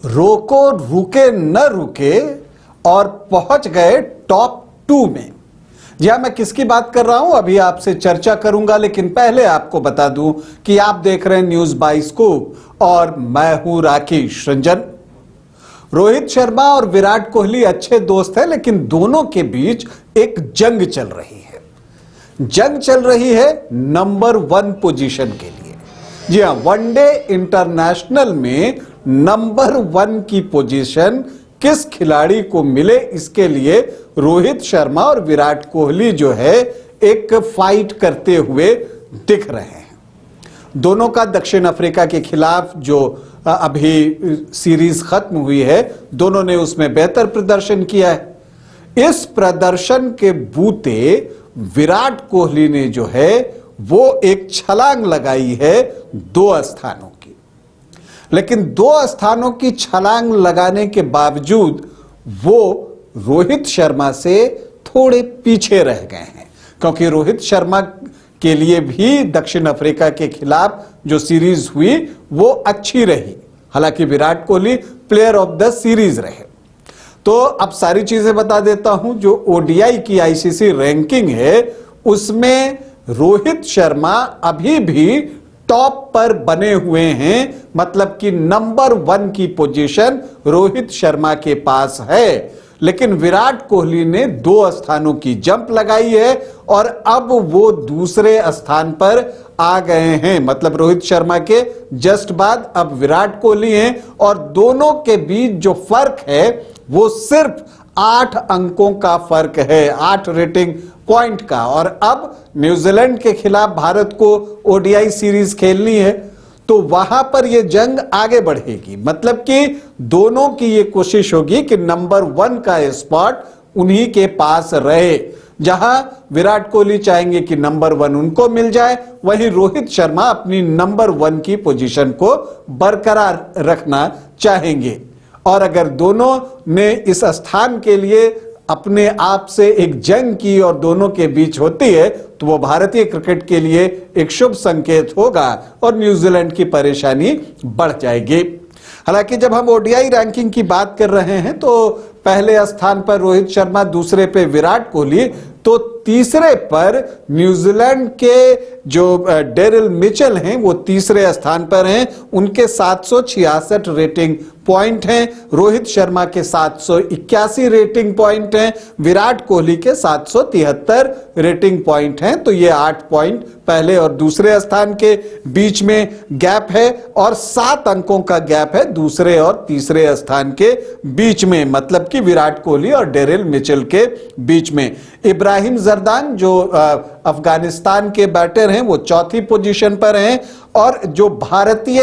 रोको रुके न रुके और पहुंच गए टॉप 2 में। जी हाँ, मैं किसकी बात कर रहा हूं अभी आपसे चर्चा करूंगा, लेकिन पहले आपको बता दूं कि आप देख रहे हैं न्यूज बाइस्कोप और मैं हूं राकेश रंजन। रोहित शर्मा और विराट कोहली अच्छे दोस्त हैं, लेकिन दोनों के बीच एक जंग चल रही है। जंग चल रही है नंबर 1 पोजीशन के लिए। जी हाँ, वनडे इंटरनेशनल में नंबर 1 की पोजीशन किस खिलाड़ी को मिले, इसके लिए रोहित शर्मा और विराट कोहली जो है एक फाइट करते हुए दिख रहे हैं। दोनों का दक्षिण अफ्रीका के खिलाफ जो अभी सीरीज खत्म हुई है, दोनों ने उसमें बेहतर प्रदर्शन किया है। इस प्रदर्शन के बूते विराट कोहली ने जो है वो एक छलांग लगाई है 2 स्थानों की, लेकिन 2 स्थानों की छलांग लगाने के बावजूद वो रोहित शर्मा से थोड़े पीछे रह गए हैं, क्योंकि रोहित शर्मा के लिए भी दक्षिण अफ्रीका के खिलाफ जो सीरीज हुई वो अच्छी रही, हालांकि Virat Kohli player of the series रहे। तो अब सारी चीजें बता देता हूं। जो ओडीआई की आईसीसी रैंकिंग है उसमें रोहित शर्मा अभी भी टॉप पर बने हुए हैं, मतलब कि नंबर 1 की पोजीशन रोहित शर्मा के पास है। लेकिन विराट कोहली ने 2 स्थानों की जंप लगाई है और अब वो दूसरे स्थान पर आ गए हैं, मतलब रोहित शर्मा के जस्ट बाद अब विराट कोहली हैं और दोनों के बीच जो फर्क है वो सिर्फ 8 अंकों का फर्क है, 8 रेटिंग पॉइंट का। और अब न्यूजीलैंड के खिलाफ भारत को ओडीआई सीरीज खेलनी है, तो वहां पर यह जंग आगे बढ़ेगी, मतलब कि दोनों की यह कोशिश होगी कि नंबर 1 का स्पॉट उन्हीं के पास रहे। जहां विराट कोहली चाहेंगे कि नंबर 1 उनको मिल जाए, वहीं रोहित शर्मा अपनी नंबर 1 की पोजीशन को बरकरार रखना चाहेंगे। और अगर दोनों ने इस स्थान के लिए अपने आप से एक जंग की और दोनों के बीच होती है, तो वो भारतीय क्रिकेट के लिए एक शुभ संकेत होगा और न्यूजीलैंड की परेशानी बढ़ जाएगी। हालांकि जब हम ओडीआई रैंकिंग की बात कर रहे हैं तो पहले स्थान पर रोहित शर्मा, दूसरे पे विराट कोहली, तो तीसरे पर न्यूजीलैंड के जो डेरिल मिचेल हैं वो तीसरे स्थान पर हैं। उनके 766 रेटिंग पॉइंट हैं, रोहित शर्मा के 781 रेटिंग पॉइंट हैं, विराट कोहली के 773 रेटिंग पॉइंट हैं। तो ये 8 पॉइंट पहले और दूसरे स्थान के बीच में गैप है और 7 अंकों का गैप है दूसरे और तीसरे स्थान के बीच में, मतलब कि विराट कोहली और डेरिल मिचेल के बीच में। इब्राहिम जरदान जो अफगानिस्तान के बैटर हैं वो 4थी पोजीशन पर हैं और जो भारतीय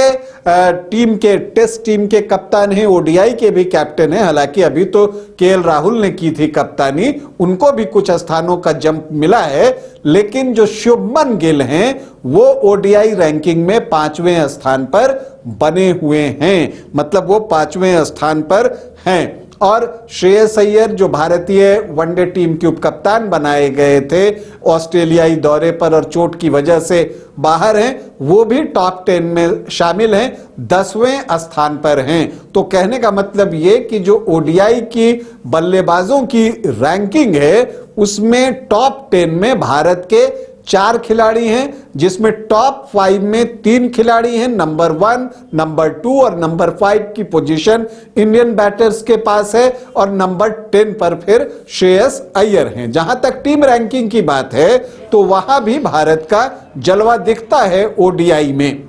टीम के टेस्ट टीम के कप्तान हैं, ओडीआई के भी कैप्टन हैं, हालांकि अभी तो केएल राहुल ने की थी कप्तानी, उनको भी कुछ स्थानों का जंप मिला है। लेकिन जो शुभमन गिल हैं वो ओडीआई रैंकिंग में 5वें स्थान पर बने हुए हैं, मतलब वो 5वें स्थान पर हैं। और श्रेयस अय्यर जो भारतीय वनडे टीम के उपकप्तान बनाए गए थे, ऑस्ट्रेलियाई दौरे पर और चोट की वजह से बाहर हैं, वो भी टॉप 10 में शामिल हैं, 10वें स्थान पर हैं। तो कहने का मतलब ये कि जो ओडीआई की बल्लेबाजों की रैंकिंग है उसमें टॉप 10 में भारत के 4 खिलाड़ी हैं, जिसमें टॉप 5 में 3 खिलाड़ी हैं। नंबर 1, नंबर 2 और नंबर 5 की पोजीशन इंडियन बैटर्स के पास है और नंबर 10 पर फिर श्रेयस अय्यर हैं। जहां तक टीम रैंकिंग की बात है तो वहां भी भारत का जलवा दिखता है ओडीआई में।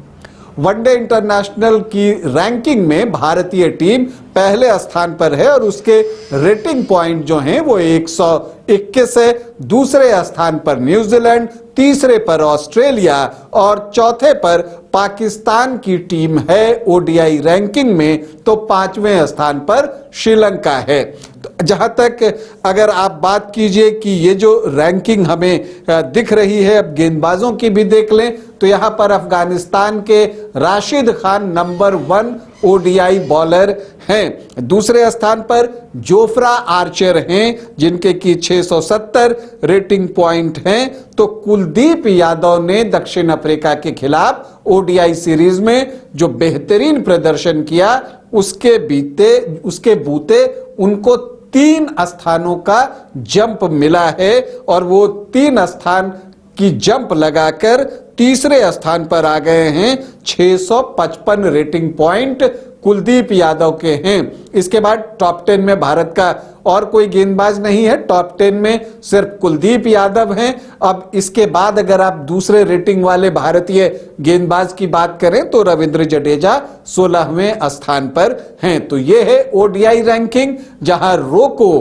वनडे इंटरनेशनल की रैंकिंग में भारतीय टीम पहले स्थान पर है और उसके रेटिंग पॉइंट जो हैं वो 121 है। दूसरे स्थान पर न्यूजीलैंड, तीसरे पर ऑस्ट्रेलिया और चौथे पर पाकिस्तान की टीम है ओडीआई रैंकिंग में, तो 5वें स्थान पर श्रीलंका है। तो जहां तक अगर आप बात कीजिए कि ये जो रैंकिंग हमें दिख रही है, अब गेंदबाजों की भी देख लें तो यहां पर अफगानिस्तान के Rashid Khan number 1 ODI bowler हैं। दूसरे स्थान पर जोफ्रा आर्चर हैं जिनके की 670 रेटिंग पॉइंट हैं। तो कुलदीप यादव ने दक्षिण अफ्रीका के खिलाफ ओडीआई सीरीज में जो बेहतरीन प्रदर्शन किया उसके बूते उनको 3 स्थानों का जंप मिला है और वो 3 स्थान की जंप लगाकर तीसरे स्थान पर आ गए हैं। 655 रेटिंग पॉइंट कुलदीप यादव के हैं। इसके बाद टॉप 10 में भारत का और कोई गेंदबाज नहीं है, टॉप 10 में सिर्फ कुलदीप यादव हैं। अब इसके बाद अगर आप दूसरे रेटिंग वाले भारतीय गेंदबाज की बात करें तो रविंद्र जडेजा 16वें स्थान पर हैं। तो यह है ओडीआई रैंकिंग जहां रोको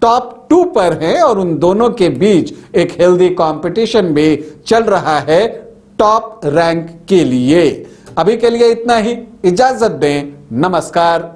टॉप 2 पर हैं और उन दोनों के बीच एक हेल्दी कंपटीशन भी चल रहा है टॉप रैंक के लिए। अभी के लिए इतना ही, इजाजत दें, नमस्कार।